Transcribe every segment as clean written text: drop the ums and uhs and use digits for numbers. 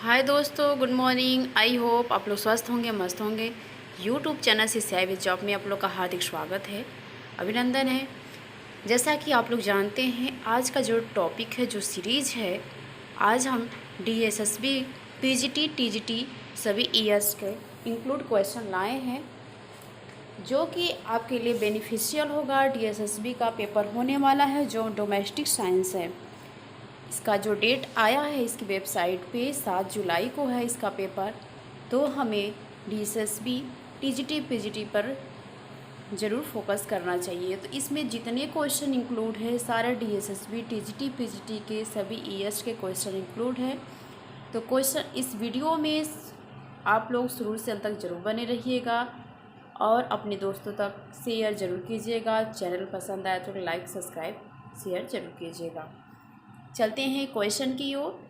हाय दोस्तों, good morning. I hope आप लोग स्वस्थ होंगे, मस्त होंगे। यूट्यूब चैनल से सियाई विद जॉब में आप लोग का हार्दिक स्वागत है, अभिनंदन है। जैसा कि आप लोग जानते हैं, आज का जो टॉपिक है, जो सीरीज़ है, आज हम डीएसएसबी, पीजीटी, टीजीटी सभी ईयर्स के इंक्लूड क्वेश्चन लाए हैं, जो कि आपके लिए बेनिफिशियल होगा। डीएसएसबी का पेपर होने वाला है जो डोमेस्टिक साइंस है। इसका जो डेट आया है इसकी वेबसाइट पे 7 जुलाई को है इसका पेपर। तो हमें डीएसएसबी, टीजीटी, पीजीटी पर ज़रूर फोकस करना चाहिए। तो इसमें जितने क्वेश्चन इंक्लूड है, सारे डीएसएसबी, टीजीटी, पीजीटी के सभी ईयर्स के क्वेश्चन इंक्लूड है। तो क्वेश्चन इस वीडियो में आप लोग शुरू से अंत तक जरूर बने रहिएगा और अपने दोस्तों तक शेयर ज़रूर कीजिएगा। चैनल पसंद आए तो लाइक, सब्सक्राइब, शेयर ज़रूर कीजिएगा। चलते हैं क्वेश्चन की ओर।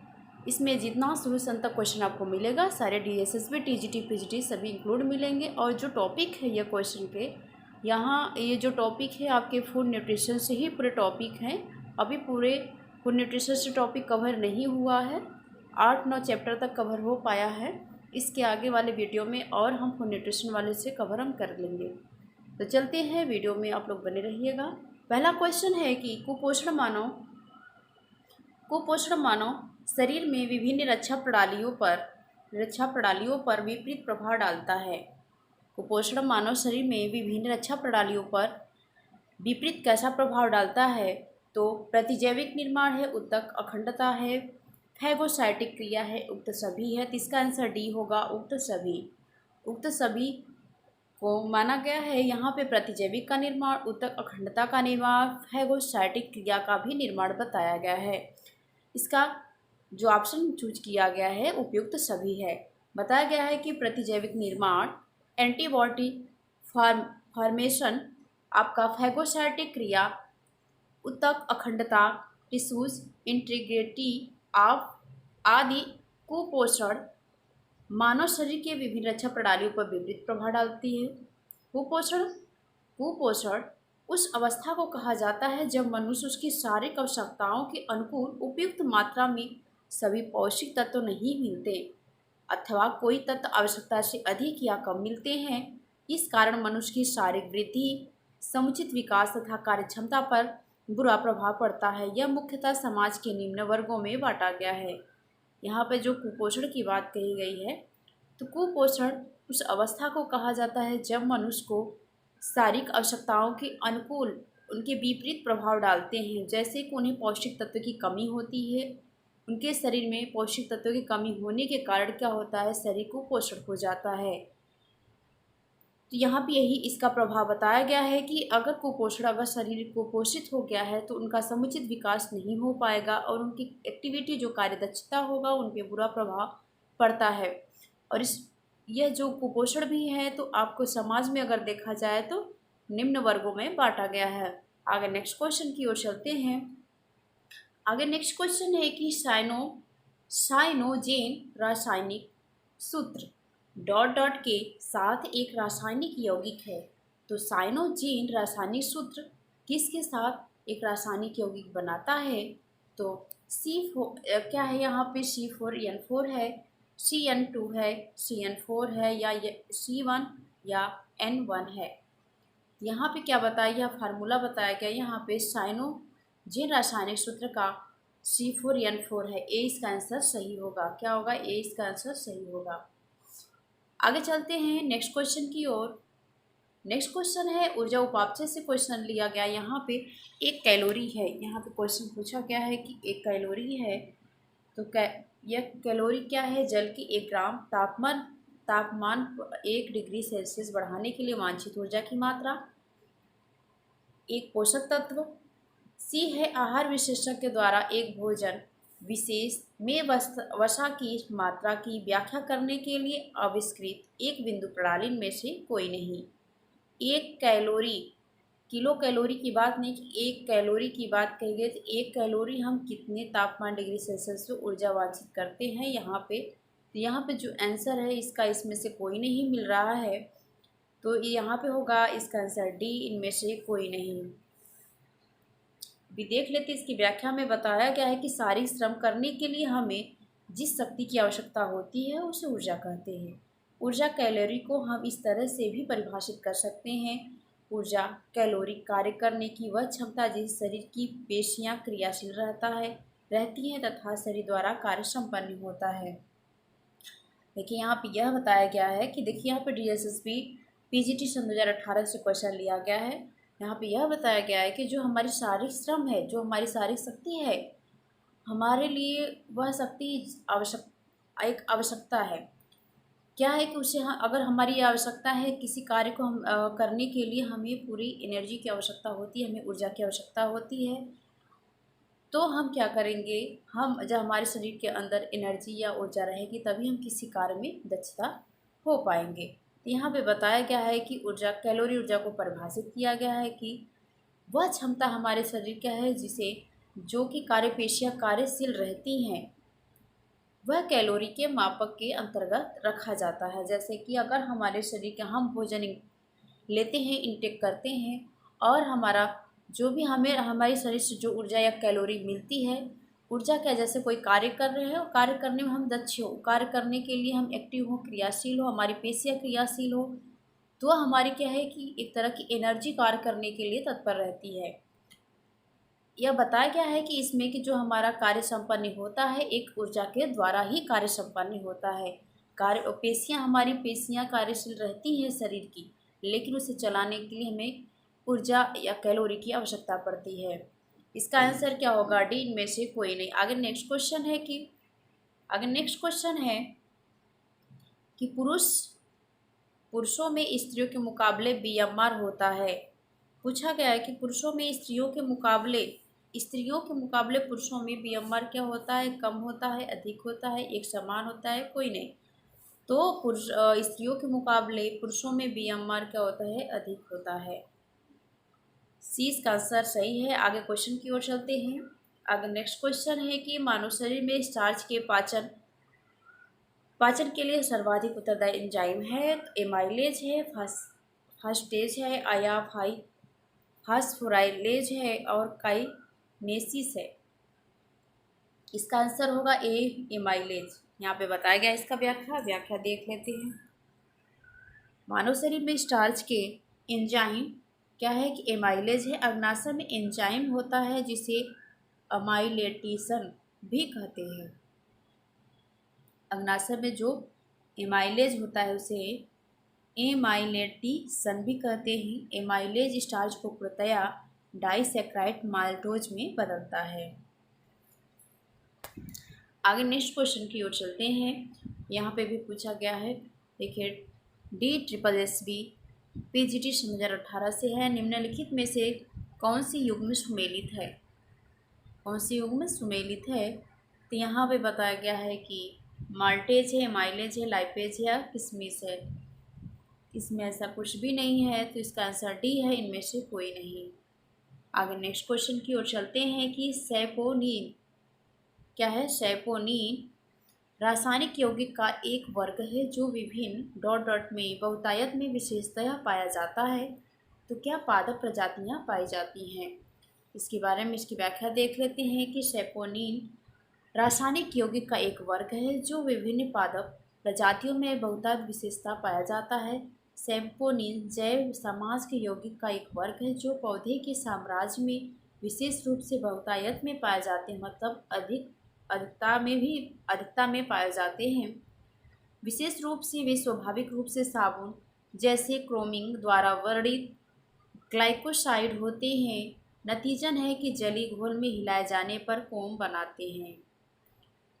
इसमें जितना शुरू से अंत तक क्वेश्चन आपको मिलेगा, सारे डीएसएसबी, टीजीटी, पीजीटी सभी इंक्लूड मिलेंगे। और जो टॉपिक है ये क्वेश्चन के, यहाँ ये जो टॉपिक है आपके फूड न्यूट्रिशन से ही पूरे टॉपिक हैं। अभी पूरे फूड न्यूट्रिशन से टॉपिक कवर नहीं हुआ है, 8-9 चैप्टर तक कवर हो पाया है। इसके आगे वाले वीडियो में और हम फूड न्यूट्रिशन वाले से कवर हम कर लेंगे। तो चलते हैं वीडियो में, आप लोग बने रहिएगा। पहला क्वेश्चन है कि कुपोषण मानव शरीर में विभिन्न रक्षा प्रणालियों पर विपरीत प्रभाव डालता है। कुपोषण मानव शरीर में विभिन्न रक्षा प्रणालियों पर विपरीत कैसा प्रभाव डालता है? तो प्रतिजैविक निर्माण है, उत्तक अखंडता है, फैगोसाइटिक क्रिया है, उक्त सभी है। तो इसका आंसर डी होगा, उक्त सभी को माना गया है। यहाँ पे प्रतिजैविक का निर्माण, उत्तक अखंडता का निर्माण, फैगोसाइटिक क्रिया का भी निर्माण बताया गया है। इसका जो ऑप्शन चूज किया गया है उपयुक्त सभी है। बताया गया है कि प्रतिजैविक निर्माण, एंटीबॉडी फॉर्मेशन, आपका फैगोसाइटिक क्रिया, उत्तक अखंडता, टिश्यूज इंटीग्रिटी ऑफ आदि कुपोषण मानव शरीर के विभिन्न रक्षा प्रणालियों पर विपरीत प्रभाव डालती है। कुपोषण उस अवस्था को कहा जाता है जब मनुष्य उसकी शारीरिक आवश्यकताओं के अनुकूल उपयुक्त मात्रा में सभी पौष्टिक तत्व नहीं मिलते अथवा कोई तत्व आवश्यकता से अधिक या कम मिलते हैं। इस कारण मनुष्य की शारीरिक वृद्धि, समुचित विकास तथा कार्यक्षमता पर बुरा प्रभाव पड़ता है। यह मुख्यतः समाज के निम्न वर्गों में बांटा गया है। यहाँ पे जो कुपोषण की बात कही गई है, तो कुपोषण उस अवस्था को कहा जाता है जब मनुष्य को शारीरिक आवश्यकताओं के अनुकूल उनके विपरीत प्रभाव डालते हैं। जैसे कि उन्हें पौष्टिक तत्व की कमी होती है, उनके शरीर में पौष्टिक तत्वों की कमी होने के कारण क्या होता है, शरीर कुपोषण हो जाता है। तो यहाँ पे यही इसका प्रभाव बताया गया है कि अगर शरीर कुपोषित हो गया है तो उनका समुचित विकास नहीं हो पाएगा और उनकी एक्टिविटी, जो कार्य दक्षता होगा, उन पर बुरा प्रभाव पड़ता है। और यह जो कुपोषण भी है तो आपको समाज में अगर देखा जाए तो निम्न वर्गों में बांटा गया है। आगे नेक्स्ट क्वेश्चन की ओर चलते हैं। आगे नेक्स्ट क्वेश्चन है कि साइनोजेन रासायनिक सूत्र डॉट के साथ एक रासायनिक यौगिक है। तो साइनोजेन रासायनिक सूत्र किसके साथ एक रासायनिक यौगिक बनाता है? तो क्या है यहाँ पे, C4N4 है, CN2 है, CN4 है, या C1 या N1 है। यहाँ पे क्या बताया, यह फार्मूला बताया गया। यहाँ पे साइनोजेन रासायनिक सूत्र का C4N4 है। ए इसका आंसर सही होगा। क्या होगा? ए इसका आंसर सही होगा। आगे चलते हैं नेक्स्ट क्वेश्चन की ओर। नेक्स्ट क्वेश्चन है ऊर्जा उपापचय से क्वेश्चन लिया गया। यहाँ पे एक कैलोरी है। यहाँ पे क्वेश्चन पूछा गया है कि एक कैलोरी है, तो यह कैलोरी क्या है? जल की 1 ग्राम तापमान 1 डिग्री सेल्सियस बढ़ाने के लिए वांछित ऊर्जा की मात्रा। एक पोषक तत्व। सी है आहार विशेषज्ञ द्वारा एक भोजन विशेष में वसा की मात्रा की व्याख्या करने के लिए आविष्कृत एक बिंदु प्रणाली में से कोई नहीं। एक कैलोरी, किलो कैलोरी की बात नहीं, एक कैलोरी की बात कही गई। तो एक कैलोरी हम कितने तापमान डिग्री सेल्सियस से ऊर्जा वांछित करते हैं यहाँ पे। तो यहाँ पे जो आंसर है इसका, इसमें से कोई नहीं मिल रहा है, तो ये यहाँ पे होगा इसका आंसर डी, इनमें से कोई नहीं। भी देख लेते, इसकी व्याख्या में बताया गया है कि शारीरिक श्रम करने के लिए हमें जिस शक्ति की आवश्यकता होती है उसे ऊर्जा कहते हैं। ऊर्जा कैलोरी को हम इस तरह से भी परिभाषित कर सकते हैं। ऊर्जा कैलोरी कार्य करने की वह क्षमता जिस शरीर की पेशियां क्रियाशील रहती हैं तथा शरीर द्वारा कार्य संपन्न होता है। देखिए यहाँ पे यह बताया गया है कि देखिए यहाँ पे DSSB PGT सन 2018 से क्वेश्चन लिया गया है। यहाँ पे यह बताया गया है कि जो हमारी शारीरिक श्रम है, जो हमारी शारीरिक शक्ति है, हमारे लिए वह शक्ति एक आवश्यकता है। क्या है कि उसे अगर हमारी आवश्यकता है किसी कार्य को हम करने के लिए हमें पूरी एनर्जी की आवश्यकता होती है, हमें ऊर्जा की आवश्यकता होती है। तो हम क्या करेंगे, हम जब हमारे शरीर के अंदर एनर्जी या ऊर्जा रहेगी तभी हम किसी कार्य में दक्षता हो पाएंगे। तो यहाँ पे बताया गया है कि ऊर्जा कैलोरी ऊर्जा को परिभाषित किया गया है कि वह क्षमता हमारे शरीर का है जिसे जो कि कार्यपेशियाँ कार्यशील रहती हैं वह कैलोरी के मापक के अंतर्गत रखा जाता है। जैसे कि अगर हमारे शरीर के हम भोजन लेते हैं, इंटेक करते हैं और हमारा जो भी हमें हमारे शरीर से जो ऊर्जा या कैलोरी मिलती है, ऊर्जा क्या जैसे कोई कार्य कर रहे हैं और कार्य करने में हम दक्ष हो, कार्य करने के लिए हम एक्टिव हो, क्रियाशील हो, हमारी पेशियाँ क्रियाशील हो, तो हमारी क्या है कि एक तरह की एनर्जी कार्य करने के लिए तत्पर रहती है। यह बताया गया है कि इसमें कि जो हमारा कार्य संपन्न होता है एक ऊर्जा के द्वारा ही कार्य संपन्न होता है। कार्य पेशियाँ हमारी पेशियाँ कार्यशील रहती हैं शरीर की, लेकिन उसे चलाने के लिए हमें ऊर्जा या कैलोरी की आवश्यकता पड़ती है। इसका आंसर क्या होगा? डी, इनमें से कोई नहीं। आगे नेक्स्ट क्वेश्चन है कि पुरुषों में स्त्रियों के मुकाबले बीएमआर होता है। पूछा गया है कि पुरुषों में स्त्रियों के मुकाबले पुरुषों में बीएमआर क्या होता है? कम होता है, अधिक होता है, एक समान होता है, कोई नहीं। तो स्त्रियों के मुकाबले पुरुषों में बीएमआर क्या होता है? अधिक होता है। सी इसका आंसर सही है। आगे क्वेश्चन की ओर चलते हैं। आगे नेक्स्ट क्वेश्चन है कि मानव शरीर में स्टार्च के पाचन के लिए सर्वाधिक उत्तरदायी एंजाइम है। एमाइलेज है, फास्फेटेज है, या फास्फोराइलेज है और काइनेसिस है। इसका आंसर होगा ए, एमाइलेज। यहाँ पे बताया गया इसका व्याख्या देख लेते हैं। मानव शरीर में स्टार्च के एंजाइम क्या है कि एमाइलेज है। अग्नाशय में एंजाइम होता है जिसे अमाइलेटेशन भी कहते हैं। अग्नाशय में जो एमाइलेज होता है उसे एमाइलेटेशन भी कहते हैं। एमाइलेज स्टार्च को पूर्णतया डाइसैकेराइड माल्टोज में बदलता है। आगे नेक्स्ट क्वेश्चन की ओर चलते हैं। यहाँ पे भी पूछा गया है, देखिए DSSB PGT 2018 से है। निम्नलिखित में से कौन सी युग्म सुमेलित है? तो यहाँ पे बताया गया है कि माल्टेज है, माइलेज है, लाइपेज है या किसमिस है। इसमें ऐसा कुछ भी नहीं है, तो इसका आंसर डी है, इनमें से कोई नहीं। आगे नेक्स्ट क्वेश्चन की ओर चलते हैं कि सैपोनीन क्या है? सैपोनीन रासायनिक यौगिक का एक वर्ग है जो विभिन्न में बहुतायत में विशेषतः पाया जाता है। तो क्या पादप प्रजातियां पाई जाती हैं? इसके बारे में इसकी व्याख्या देख लेते हैं कि सैपोनीन रासायनिक यौगिक का एक वर्ग है जो विभिन्न पादप प्रजातियों में बहुतायत विशेषता पाया जाता है। सैपोनीन जैव समाज के यौगिक का एक वर्ग है जो पौधे के साम्राज्य में विशेष रूप से बहुतायत में पाए जाते हैं, मतलब अधिकता में पाए जाते हैं। विशेष रूप से वे स्वाभाविक रूप से साबुन जैसे क्रोमिंग द्वारा वर्णित ग्लाइकोसाइड होते हैं। नतीजन है कि जली घोल में हिलाए जाने पर फोम बनाते हैं।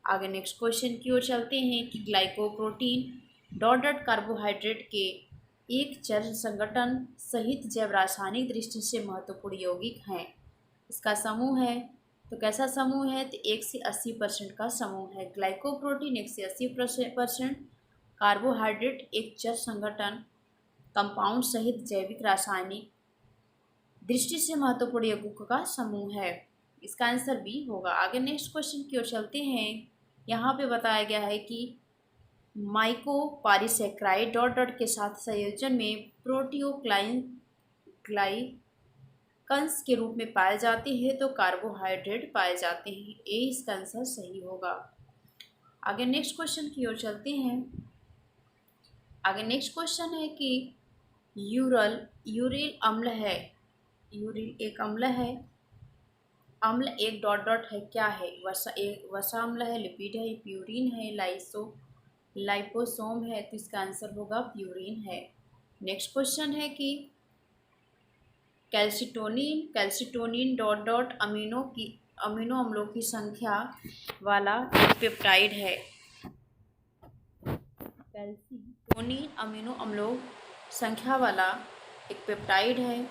आगे नेक्स्ट क्वेश्चन की ओर चलते हैं कि ग्लाइकोप्रोटीन कार्बोहाइड्रेट के एक चर संगठन सहित जैव रासायनिक दृष्टि से महत्वपूर्ण यौगिक हैं। इसका समूह है, तो कैसा समूह है? तो 1 से 80% का समूह है। ग्लाइकोप्रोटीन 1 से 80%, कार्बोहाइड्रेट एक चर संगठन कंपाउंड सहित जैविक रासायनिक दृष्टि से महत्वपूर्ण यौगिकों का समूह है। इसका आंसर बी होगा। आगे नेक्स्ट क्वेश्चन की ओर चलते हैं। यहाँ पे बताया गया है कि माइकोपॉलीसैकेराइड के साथ संयोजन में प्रोटीओग्लाइकन्स के रूप में पाए जाते हैं, तो कार्बोहाइड्रेट पाए जाते हैं। ए इसका आंसर सही होगा। आगे नेक्स्ट क्वेश्चन की ओर चलते हैं। आगे नेक्स्ट क्वेश्चन है कि यूरिल अम्ल है, यूरिल एक अम्ल है, अम्ल एक डॉट डॉट है, क्या है? वसा अम्ल है, लिपिड है, प्यूरिन है, लाइपोसोम है। तो इसका आंसर होगा प्यूरिन है। नेक्स्ट क्वेश्चन है कि कैल्सिटोनिन डॉट डॉट अमीनो अम्लों की संख्या वाला एक पेप्टाइड है। कैल्सिटोनिन अमीनो अम्लों संख्या वाला एक पेप्टाइड है।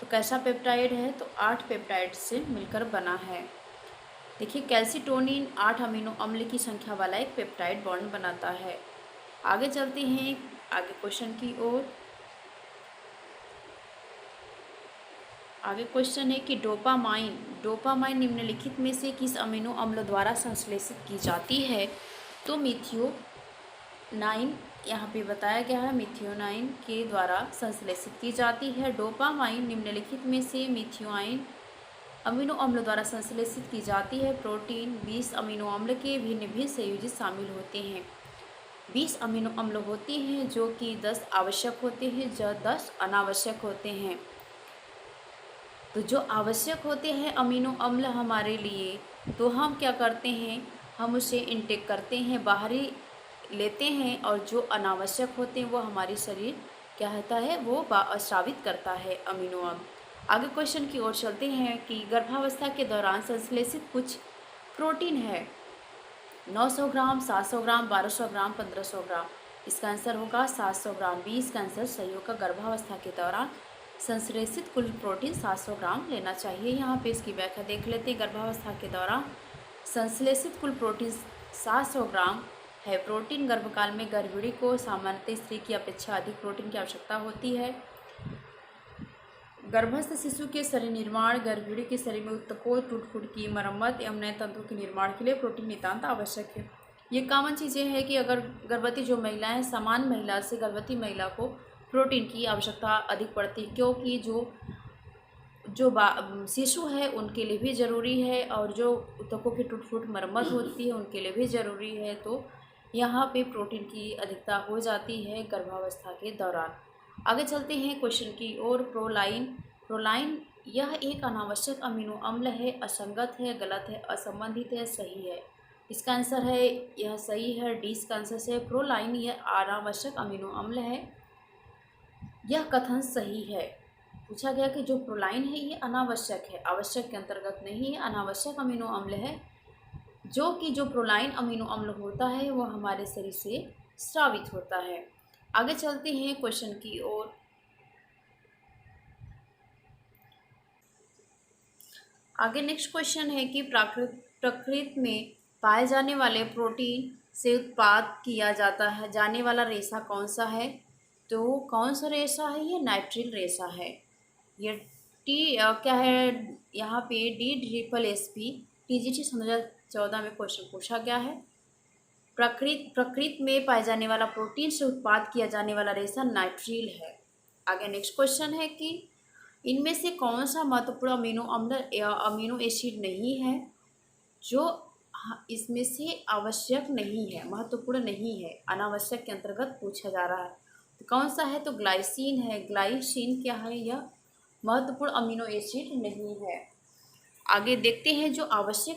तो कैसा पेप्टाइड है? तो 8 पेप्टाइड से मिलकर बना है। देखिए कैल्सिटोनिन 8 अमीनो अम्ल की संख्या वाला एक पेप्टाइड बॉन्ड बनाता है। आगे चलते हैं आगे क्वेश्चन की ओर। आगे क्वेश्चन है कि डोपामाइन निम्नलिखित में से किस अमीनो अम्ल द्वारा संश्लेषित की जाती है? तो मिथियोनाइन यहाँ पे बताया गया है, मिथियोनाइन के द्वारा संश्लेषित की जाती है। डोपामाइन निम्नलिखित में से मिथियोनाइन अमीनो अम्ल द्वारा संश्लेषित की जाती है। प्रोटीन 20 अमीनो अम्ल के भिन्न भिन्न संयोजित शामिल होते हैं। 20 अमीनो अम्ल होते हैं जो कि 10 आवश्यक होते हैं, जो 10 अनावश्यक होते हैं। तो जो आवश्यक होते हैं अमीनो अम्ल हमारे लिए, तो हम क्या करते हैं, हम उसे इनटेक करते हैं, बाहरी लेते हैं, और जो अनावश्यक होते हैं वो हमारी शरीर क्या होता है, वो स्रावित करता है अमीनो अम्ल। आगे क्वेश्चन की ओर चलते हैं कि गर्भावस्था के दौरान संश्लेषित कुछ प्रोटीन है। 900 ग्राम, 700 ग्राम, 1200 ग्राम, 1500 ग्राम। इसका आंसर होगा 700 ग्राम। 20 का आंसर सही होगा। गर्भावस्था के दौरान संश्लेषित कुल प्रोटीन 700 ग्राम लेना चाहिए। यहाँ पे इसकी व्याख्या देख लेते हैं। गर्भावस्था के दौरान संश्लेषित कुल प्रोटीन 700 ग्राम है। प्रोटीन गर्भकाल में गर्भिणी को सामान्यतः स्त्री की अपेक्षा अधिक प्रोटीन की आवश्यकता होती है। गर्भस्थ शिशु के शरीर निर्माण, गर्भिणी के शरीर में ऊतकों, टूट-फूट की मरम्मत एवं नए तंतुओं के निर्माण के लिए प्रोटीन नितांत आवश्यक है। ये कॉमन चीज़ें हैं कि अगर गर्भवती जो महिला है, सामान्य महिला से गर्भवती महिला को प्रोटीन की आवश्यकता अधिक पड़ती है, क्योंकि जो शिशु है उनके लिए भी ज़रूरी है, और जो ऊतकों की टूट-फूट मरम्मत होती है उनके लिए भी ज़रूरी है। तो यहाँ पे प्रोटीन की अधिकता हो जाती है गर्भावस्था के दौरान। आगे चलते हैं क्वेश्चन की ओर। प्रोलाइन यह एक अनावश्यक अमीनो अम्ल है, असंगत है, गलत है, असंबंधित है, सही है। इसका आंसर है यह सही है। डी इसका आंसर है। प्रोलाइन यह अनावश्यक अमीनो अम्ल है, यह कथन सही है। पूछा गया कि जो प्रोलाइन है ये अनावश्यक है, आवश्यक के अंतर्गत नहीं है, अनावश्यक अमीनो अम्ल है, जो प्रोलाइन अमीनो अम्ल होता है वो हमारे शरीर से स्रावित होता है। आगे चलते हैं क्वेश्चन की ओर। आगे नेक्स्ट क्वेश्चन है कि प्रकृति में पाए जाने वाले प्रोटीन से उत्पाद किया जाने वाला रेशा कौन सा है? तो कौन सा रेशा है? ये नाइट्रिल रेशा है। ये क्या है, यहाँ पे DSSP TGT 2014 में क्वेश्चन पूछा गया है। प्रकृति में पाए जाने वाला प्रोटीन से उत्पाद किया जाने वाला रेशा नाइट्रिल है। आगे नेक्स्ट क्वेश्चन है कि इनमें से कौन सा महत्वपूर्ण अमीनो अम्ल या अमीनो एसिड नहीं है जो इसमें से आवश्यक नहीं है, महत्वपूर्ण नहीं है, अनावश्यक के अंतर्गत पूछा जा रहा है। तो कौन सा है? तो ग्लाइसिन है। ग्लाइसिन क्या है? यह महत्वपूर्ण अमीनो एसिड नहीं है। आगे देखते हैं जो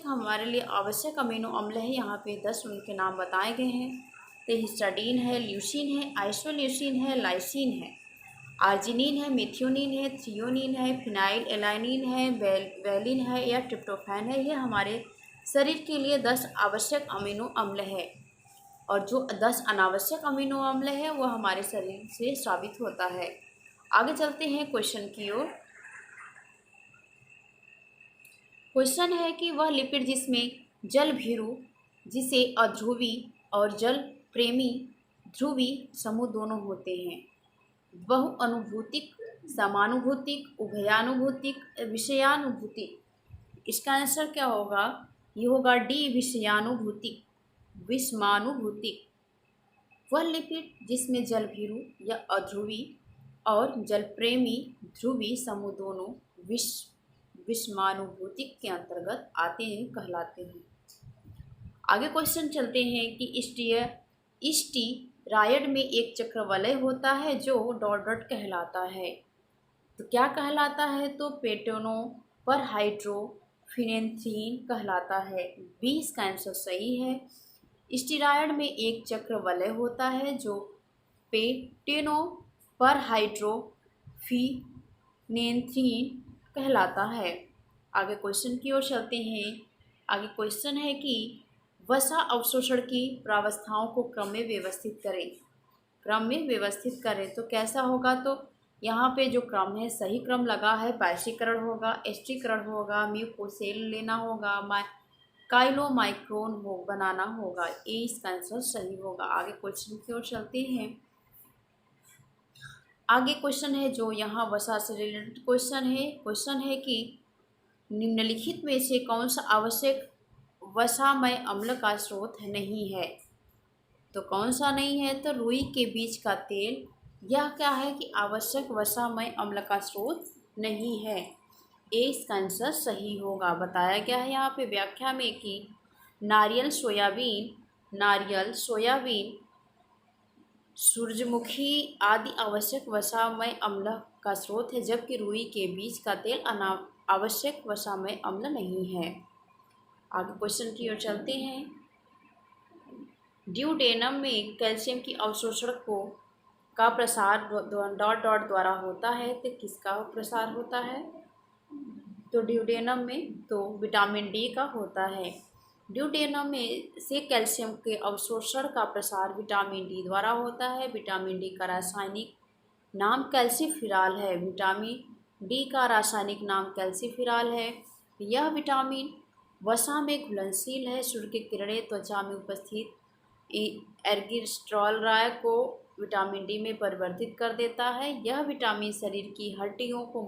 हमारे लिए आवश्यक अमीनो अम्ल है। यहाँ पे 10 उनके नाम बताए गए हैं। तो हिस्टाडीन है, ल्यूसीन है, आइसोल्यूसिन है, लाइसिन है, आर्जिनिन है, मिथियोनिन है, थ्रियोनिन है, फिनाइल एलानिन है, वैलिन है या ट्रिप्टोफैन है। ये हमारे शरीर के लिए 10 आवश्यक अमीनो अम्ल है, और जो 10 अनावश्यक अमीनो अम्ल है वो हमारे शरीर से स्रावित होता है। आगे चलते हैं क्वेश्चन की ओर। क्वेश्चन है कि वह लिपिड जिसमें जल भीरु, जिसे अध्रुवी और जल प्रेमी ध्रुवी समूह दोनों होते हैं, बहुअनुभूतिक, समानुभूतिक, उभयानुभूतिक, विषयानुभूतिक। इसका आंसर क्या होगा? ये होगा डी, विषयानुभूतिक, विषमानुभूतिक। वह लिपिड जिसमें जल भीरु या अध्रुवी और जल प्रेमी ध्रुवी समूह दोनों विषमानुभूतिक के अंतर्गत आते हैं, कहलाते हैं। आगे क्वेश्चन चलते हैं कि स्टीरायड में एक चक्रवलय होता है जो डॉट डॉट कहलाता है। तो क्या कहलाता है? तो पेटेनो पर हाइड्रोफिनेंथ्रीन कहलाता है। बी इसका आंसर सही है। स्टीरायड में एक चक्रवलय होता है जो पेटेनो पर हाइड्रोफिनेंथ्रीन कहलाता है। आगे क्वेश्चन की ओर चलते हैं। आगे क्वेश्चन है कि वसा अवशोषण की प्रावस्थाओं को क्रम में व्यवस्थित करें। क्रम में व्यवस्थित करें तो कैसा होगा? तो यहाँ पे जो क्रम है सही क्रम लगा है। बाष्पीकरण होगा, एस्टीकरण होगा, म्यूकोसेल लेना होगा, काइलोमाइक्रोन बनाना होगा। ए इसका आंसर सही होगा। आगे क्वेश्चन की ओर चलते हैं। आगे क्वेश्चन है जो यहाँ वसा से रिलेटेड क्वेश्चन है कि निम्नलिखित में से कौन सा आवश्यक वसामय अम्ल का स्रोत नहीं है? तो कौन सा नहीं है? तो रुई के बीज का तेल। यह क्या है कि आवश्यक वसामय अम्ल का स्रोत नहीं है। ए इसका आंसर सही होगा। बताया गया है यहाँ पे व्याख्या में कि नारियल, सोयाबीन, सूरजमुखी आदि आवश्यक वसामय अम्ल का स्रोत है, जबकि रुई के बीज का तेल आवश्यक वसामय अम्ल नहीं है। आगे क्वेश्चन की ओर चलते हैं। ड्यूडेनम में कैल्शियम की अवशोषण का प्रसार डॉट डॉट द्वारा होता है। तो किसका प्रसार होता है? तो ड्यूडेनम में तो विटामिन डी का होता है। ड्यूडेनम में से कैल्शियम के अवशोषण का प्रसार विटामिन डी द्वारा होता है। विटामिन डी का रासायनिक नाम कैल्सीफिराल है। विटामिन डी का रासायनिक नाम कैल्सीफिराल है। यह विटामिन वसा में घुलनशील है। सूर्य की किरणें त्वचा में उपस्थित एर्गिस्ट्रॉल को विटामिन डी में परिवर्तित कर देता है। यह विटामिन शरीर की हड्डियों को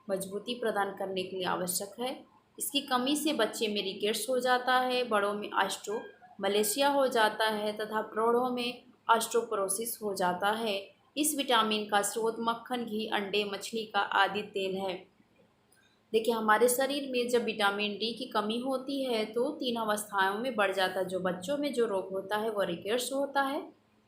मजबूती प्रदान करने के लिए आवश्यक है। इसकी कमी से बच्चे में रिकेट्स हो जाता है, बड़ों में ऑस्टियोमलेशिया हो जाता है तथा प्रौढ़ों में ऑस्टियोपोरोसिस हो जाता है। इस विटामिन का स्रोत मक्खन, घी, अंडे, मछली का आदि तेल है। देखिए, हमारे शरीर में जब विटामिन डी की कमी होती है तो 3 अवस्थाओं में बढ़ जाता है। जो बच्चों में जो रोग होता है वह रिकेट्स होता है,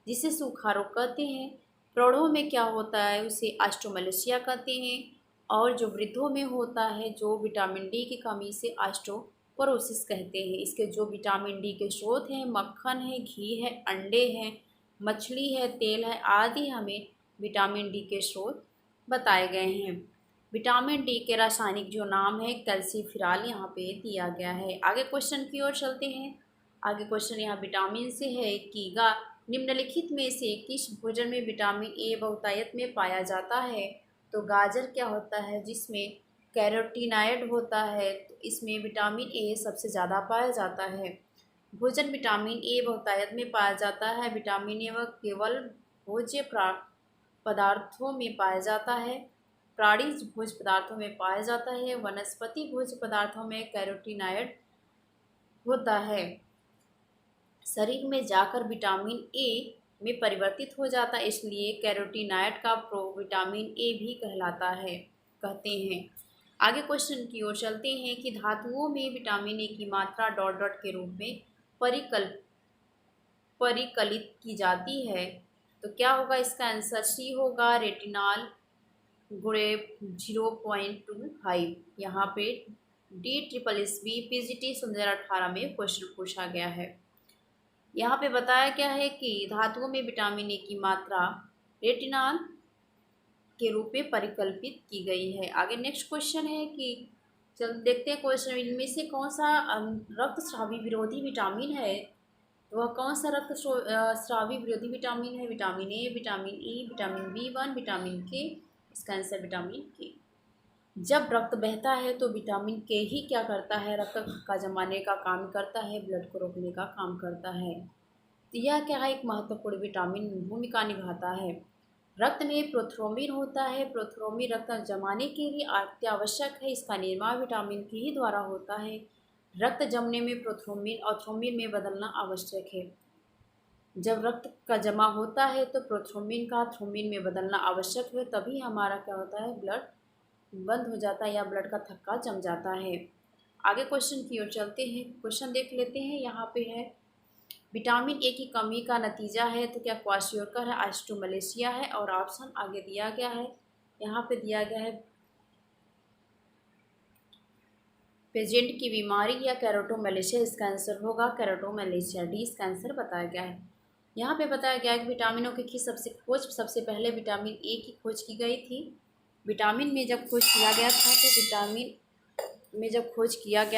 जिसे सूखा रोग कहते हैं। प्रौढ़ों में क्या होता है? उसे ऑस्टियोमलेशिया कहते हैं। और जो वृद्धों में होता है, जो विटामिन डी की कमी से ऑस्टियोपोरोसिस कहते हैं। इसके जो विटामिन डी के स्रोत हैं, मक्खन है, घी है, अंडे हैं, मछली है, तेल है आदि हमें विटामिन डी के स्रोत बताए गए हैं। विटामिन डी के रासायनिक जो नाम है कैल्सीफिराल यहाँ पे दिया गया है। आगे क्वेश्चन की ओर चलते हैं। आगे क्वेश्चन यहाँ विटामिन से है कि निम्नलिखित में से किस भोजन में विटामिन ए बहुतायत में पाया जाता है? तो गाजर क्या होता है? जिसमें कैरोटीनॉयड होता है, तो इसमें विटामिन ए सबसे ज़्यादा पाया जाता है। भोजन विटामिन ए बहुतायत में पाया जाता है। विटामिन ए केवल भोज्य पदार्थों में पाया जाता है, प्राणिज भोज्य पदार्थों में पाया जाता है। वनस्पति भोज्य पदार्थों में कैरोटीनॉयड होता है, शरीर में जाकर विटामिन ए में परिवर्तित हो जाता है, इसलिए कैरोटीनॉयड का विटामिन ए भी कहते हैं। आगे क्वेश्चन की ओर चलते हैं कि धातुओं में विटामिन ए की मात्रा डॉट डॉट के रूप में परिकलित की जाती है। तो क्या होगा? इसका आंसर सी होगा, रेटिनॉल गुणे 0.25। यहाँ पे DSSB PGT 2018 में क्वेश्चन पूछा गया है। यहाँ पे बताया गया है कि धातुओं में विटामिन ए की मात्रा रेटिनॉल के रूप में परिकल्पित की गई है। आगे नेक्स्ट क्वेश्चन है कि चल देखते हैं क्वेश्चन, इनमें से कौन सा रक्तस्रावी विरोधी विटामिन है? तो वह कौन सा रक्तस्रावी विरोधी विटामिन है? Vitamin A, vitamin E, vitamin B1, vitamin के। इसका आंसर विटामिन के। जब रक्त बहता है तो विटामिन के ही क्या करता है? रक्त का जमाने का काम करता है, ब्लड को रोकने का काम करता है। तो यह क्या है? एक महत्वपूर्ण विटामिन भूमिका निभाता है। रक्त में प्रोथ्रोम्बिन होता है। प्रोथ्रोम्बिन रक्त जमाने के लिए अत्यावश्यक है। इसका निर्माण विटामिन के ही द्वारा होता है। रक्त जमने में प्रोथ्रोम्बिन और थ्रोम्बिन में बदलना आवश्यक है। जब रक्त का जमा होता है तो प्रोथ्रोम्बिन का थ्रोम्बिन में बदलना आवश्यक है, तभी हमारा क्या होता है? ब्लड बंद हो जाता है या ब्लड का थक्का जम जाता है। आगे क्वेश्चन की ओर चलते हैं। क्वेश्चन देख लेते हैं। यहाँ पे है विटामिन ए की कमी का नतीजा है, तो क्या क्वाशियोकर है, आइस्ट्रोमलेशिया है, और ऑप्शन आगे दिया गया है। यहाँ पे दिया गया है पेजेंट की बीमारी या कैरोटोमलेशिया, इसका आंसर होगा कैरोटोमलेशिया, डी इसका आंसर बताया गया है। यहाँ पे बताया गया है कि विटामिनों की सबसे पहले विटामिन ए की खोज की गई थी। विटामिन में जब खोज किया गया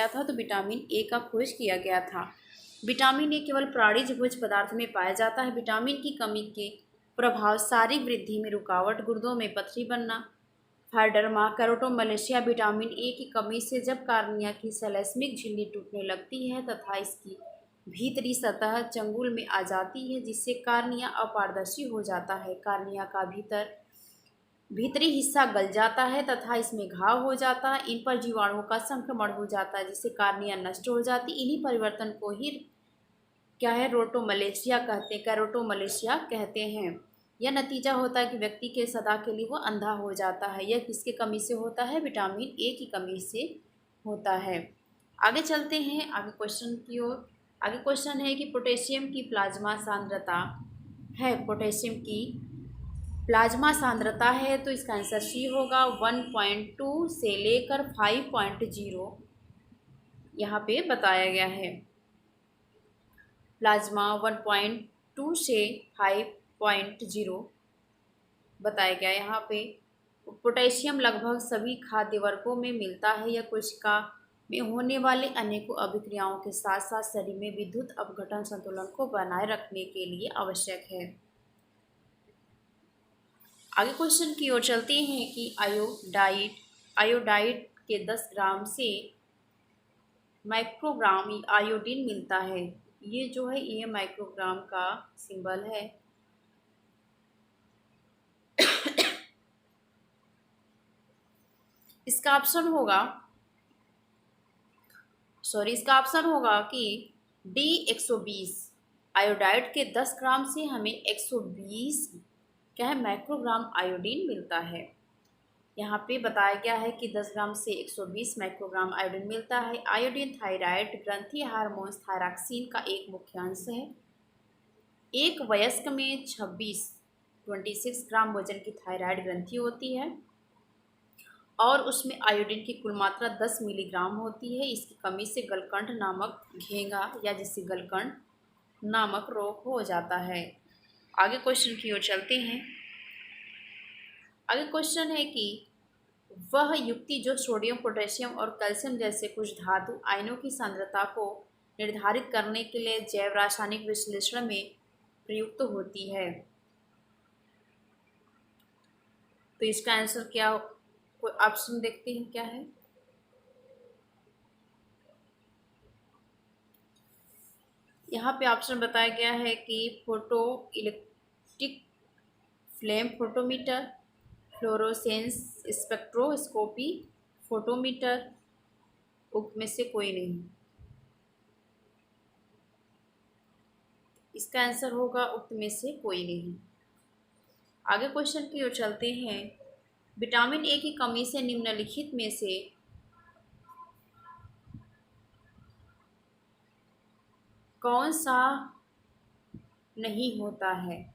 था तो विटामिन ए का खोज किया गया था। विटामिन ए केवल प्राणिज भोज्य पदार्थ में पाया जाता है। विटामिन की कमी के प्रभाव शारीरिक वृद्धि में रुकावट, गुर्दों में पथरी बनना, हाइडरमा, कैरोटोमलेशिया। विटामिन ए की कमी से जब कार्निया की सेलेस्मिक झिल्ली टूटने लगती है तथा इसकी भीतरी सतह चंगुल में आ जाती है, जिससे कार्निया अपारदर्शी हो जाता है। कार्निया का भीतरी हिस्सा गल जाता है तथा इसमें घाव हो जाता है। इन पर जीवाणुओं का संक्रमण हो जाता है, जिससे कार्निया नष्ट हो जाती। इन्हीं परिवर्तन को ही क्या है, कैरोटोमलेशिया कहते हैं। यह नतीजा होता है कि व्यक्ति के सदा के लिए वो अंधा हो जाता है। यह किसके कमी से होता है? विटामिन ए की कमी से होता है। आगे चलते हैं आगे क्वेश्चन की ओर। आगे क्वेश्चन है कि पोटेशियम की प्लाज्मा सांद्रता है, तो इसका आंसर सी होगा। 1.2 से लेकर 5.0 यहाँ पे बताया गया है। प्लाज्मा 1.2 से 5.0 बताया गया। यहाँ पे पोटेशियम लगभग सभी खाद्य वर्गों में मिलता है। यह कोशिका में होने वाले अनेकों अभिक्रियाओं के साथ साथ शरीर में विद्युत अपघटन संतुलन को बनाए रखने के लिए आवश्यक है। आगे क्वेश्चन की ओर चलते हैं कि आयोडाइड के 10 ग्राम से माइक्रोग्राम आयोडीन मिलता है। ये जो है ये माइक्रोग्राम का सिंबल है। इसका ऑप्शन होगा कि डी 120। आयोडाइड के 10 ग्राम से हमें 120 क्या है माइक्रोग्राम आयोडीन मिलता है। यहाँ पे बताया गया है कि 10 ग्राम से 120 माइक्रोग्राम आयोडीन मिलता है। आयोडीन थायराइड ग्रंथि हार्मोन थायरॉक्सिन का एक मुख्य अंश है। एक वयस्क में 26 ग्राम वजन की थायराइड ग्रंथि होती है और उसमें आयोडीन की कुल मात्रा 10 मिलीग्राम होती है। इसकी कमी से गलकंठ नामक घेंगा या जिससे गलकंठ नामक रोग हो जाता है। आगे क्वेश्चन की ओर चलते हैं। आगे क्वेश्चन है कि वह युक्ति जो सोडियम, पोटेशियम और कैल्शियम जैसे कुछ धातु आयनों की सांद्रता को निर्धारित करने के लिए जैव रासायनिक विश्लेषण में प्रयुक्त होती है, तो इसका आंसर क्या? कोई ऑप्शन देखते हैं क्या है। यहाँ पे ऑप्शन बताया गया है कि photo electric flame photometer, fluorescence spectroscopy, photometer, उक्त में से कोई नहीं। इसका आंसर होगा उक्त में से कोई नहीं। आगे क्वेश्चन की ओर चलते हैं। विटामिन ए की कमी से निम्नलिखित में से कौन सा नहीं होता है?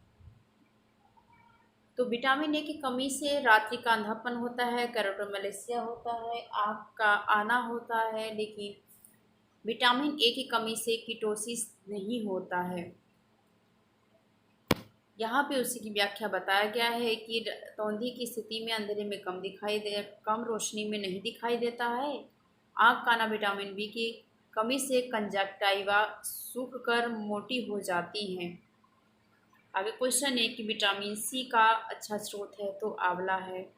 तो विटामिन ए की कमी से रात्रि का अंधापन होता है, कैरोटोमलेशिया होता है, आँख का आना होता है, लेकिन विटामिन ए की कमी से कीटोसिस नहीं होता है। यहाँ पे उसी की व्याख्या बताया गया है कि तौंधी की स्थिति में अंधेरे में कम रोशनी में नहीं दिखाई देता है। आँख का आना विटामिन बी की कमी से कंजक्टाइवा सूख कर मोटी हो जाती हैं। आगे क्वेश्चन है कि विटामिन सी का अच्छा स्रोत है, तो आंवला है।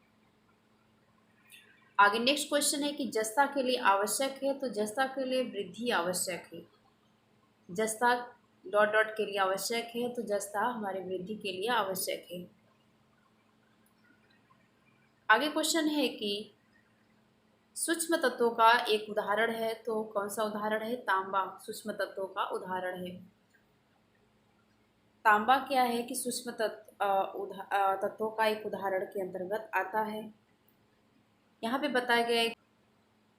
आगे नेक्स्ट क्वेश्चन है कि जस्ता के लिए आवश्यक है, तो जस्ता के लिए वृद्धि आवश्यक है। जस्ता डॉट के लिए आवश्यक है, तो जस्ता हमारे वृद्धि के लिए आवश्यक है। आगे क्वेश्चन है कि सूक्ष्म तत्वों का एक उदाहरण है, तो कौन सा उदाहरण है? तांबा सूक्ष्म तत्वों का उदाहरण है। तांबा क्या है कि सूक्ष्म तत्वों का एक उदाहरण के अंतर्गत आता है। यहाँ पे बताया गया है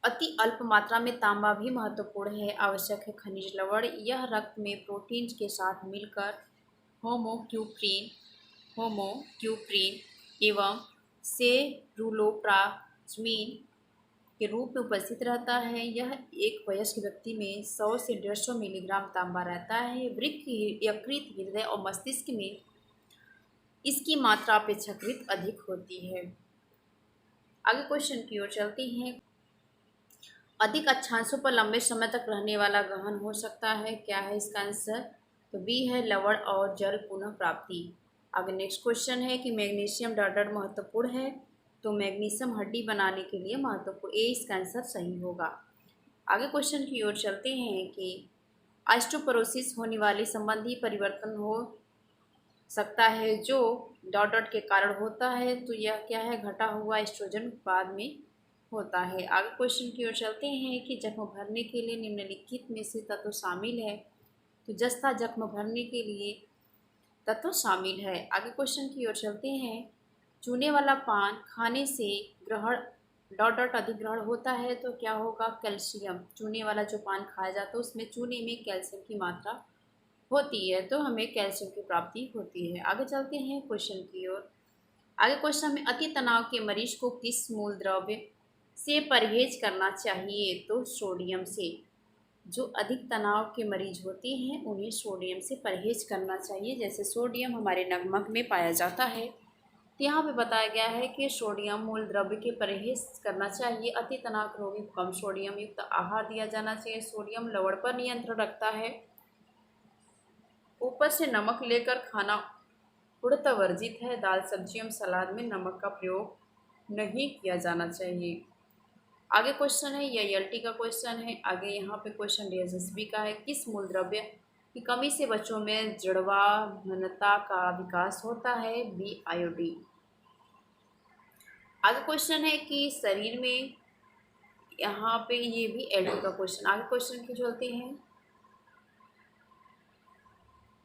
अति अल्प मात्रा में तांबा भी महत्वपूर्ण है। आवश्यक है खनिज लवण, यह रक्त में प्रोटीन के साथ मिलकर होमोक्यूप्रिन होमोक्यूप्रिन एवं सेरुलोप्लाज्मिन के रूप में उपस्थित रहता है। यह एक वयस्क व्यक्ति में 100 से 150 मिलीग्राम तांबा रहता है। वृक्क, यकृत, हृदय और मस्तिष्क में इसकी मात्रा अपेक्षाकृत अधिक होती है। आगे क्वेश्चन की ओर चलते हैं। अधिक अक्षांशों पर लंबे समय तक रहने वाला गहन हो सकता है, क्या है इसका आंसर? तो बी है लवण और जल पुनः प्राप्ति। आगे नेक्स्ट क्वेश्चन है कि मैग्नीशियम डॉट महत्वपूर्ण है, तो मैग्नीशियम हड्डी बनाने के लिए महत्वपूर्ण, ए इसका आंसर सही होगा। आगे क्वेश्चन की ओर चलते हैं कि ऑस्टियोपोरोसिस होने वाले संबंधी परिवर्तन हो सकता है जो डॉट के कारण होता है, तो यह क्या है? घटा हुआ एस्ट्रोजन उत्पाद में होता है। आगे क्वेश्चन की ओर चलते हैं कि जख्म भरने के लिए निम्नलिखित में से तत्व शामिल है, तो जस्ता जख्म भरने के लिए तत्व शामिल है। आगे क्वेश्चन की ओर चलते हैं। चूने वाला पान खाने से ग्रहण डॉट अधिग्रहण होता है, तो क्या होगा? कैल्शियम। चूने वाला जो पान खाया जाता है उसमें चूने में कैल्शियम की मात्रा होती है, तो हमें कैल्शियम की प्राप्ति होती है। आगे चलते हैं क्वेश्चन की ओर। आगे क्वेश्चन में अति तनाव के मरीज को किस मूल द्रव्य से परहेज करना चाहिए? तो सोडियम से। जो अधिक तनाव के मरीज होते हैं उन्हें सोडियम से परहेज करना चाहिए। जैसे सोडियम हमारे नमक में पाया जाता है, तो यहाँ पे बताया गया है कि सोडियम मूल द्रव्य के परहेज करना चाहिए। अति तनाव के रोगी को कम सोडियम युक्त आहार दिया जाना चाहिए। सोडियम लवण पर नियंत्रण रखता है। ऊपर से नमक लेकर खाना पूर्णतः वर्जित है। दाल, सब्जी एवं सलाद में नमक का प्रयोग नहीं किया जाना चाहिए। आगे क्वेश्चन है, यह एलटी का क्वेश्चन है। आगे यहाँ पे क्वेश्चन डीएसएसबी का है। किस मूल द्रव्य की कमी से बच्चों में जड़वाहनता का विकास होता है? B iodine. आगे क्वेश्चन है कि शरीर में, यहाँ पे ये भी एलटी का क्वेश्चन। आगे क्वेश्चन की चलते हैं।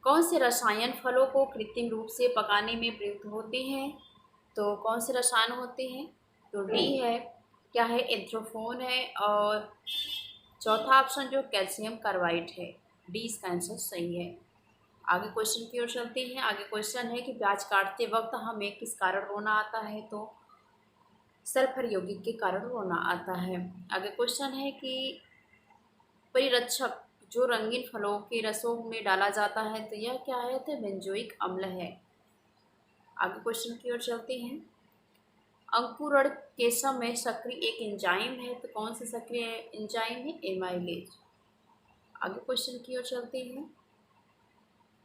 कौन से रसायन फलों को कृत्रिम रूप से पकाने में प्रयुक्त होते हैं? तो कौन से रसायन होते हैं? तो डी है, क्या है? एंथ्रोफोन है। और चौथा ऑप्शन जो कैल्शियम कार्बाइड है, डी इसका आंसर सही है। आगे क्वेश्चन की ओर चलते हैं। आगे क्वेश्चन है कि प्याज काटते वक्त हमें किस कारण रोना आता है? तो सल्फर यौगिक के कारण रोना आता है। आगे क्वेश्चन है कि परिरक्षक जो रंगीन फलों के रसों में डाला जाता है, तो यह क्या है? तो बेंजोइक अम्ल है। आगे क्वेश्चन की ओर चलते हैं। अंकुरण के समय सक्रिय एक एंजाइम है, तो कौन सा सक्रिय एंजाइम है? एमाइलेज। आगे क्वेश्चन की ओर चलते हैं।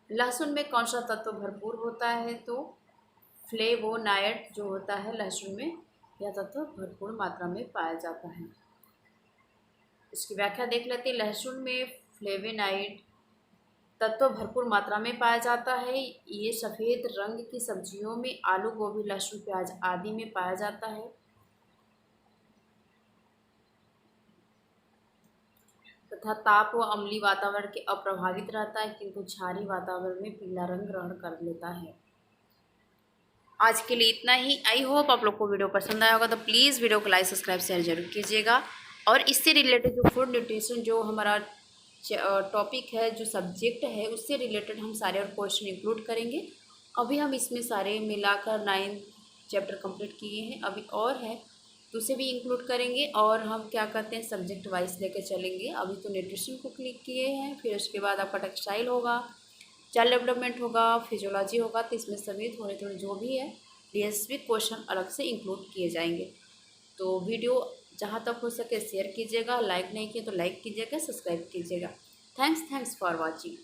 लहसुन में कौन सा तत्व भरपूर होता है? तो फ्लेवोनाइड जो होता है लहसुन में, यह तत्व भरपूर मात्रा में पाया जाता है। इसकी व्याख्या देख लेते हैं। लहसुन में फ्लेवोनाइड तत्व भरपूर मात्रा में पाया जाता है। ये सफ़ेद रंग की सब्जियों में आलू, गोभी, लहसुन, प्याज आदि में पाया जाता है तथा ताप व अम्लीय वातावरण के अप्रभावित रहता है, किंतु क्षारीय वातावरण में पीला रंग ग्रहण कर लेता है। आज के लिए इतना ही। आई होप आप लोग को वीडियो पसंद आया होगा, तो प्लीज़ वीडियो को लाइक, सब्सक्राइब, शेयर जरूर कीजिएगा। और इससे रिलेटेड जो फूड न्यूट्रिशन जो हमारा टॉपिक है, जो सब्जेक्ट है, उससे रिलेटेड हम सारे और क्वेश्चन इंक्लूड करेंगे। अभी हम इसमें सारे मिलाकर 9 चैप्टर कंप्लीट किए हैं, अभी और है तो उसे भी इंक्लूड करेंगे। और हम क्या करते हैं, सब्जेक्ट वाइज लेकर चलेंगे। अभी तो न्यूट्रिशन को क्लिक किए हैं, फिर उसके बाद आपका टेक्सटाइल होगा, चाइल्ड डेवलपमेंट होगा, फिजियोलॉजी होगा, तो इसमें सभी थोड़े थोड़े जो भी है डीएसपी क्वेश्चन अलग से इंक्लूड किए जाएंगे। तो वीडियो जहाँ तक हो सके शेयर कीजिएगा, लाइक नहीं किए तो लाइक कीजिएगा, सब्सक्राइब कीजिएगा। Thanks for watching.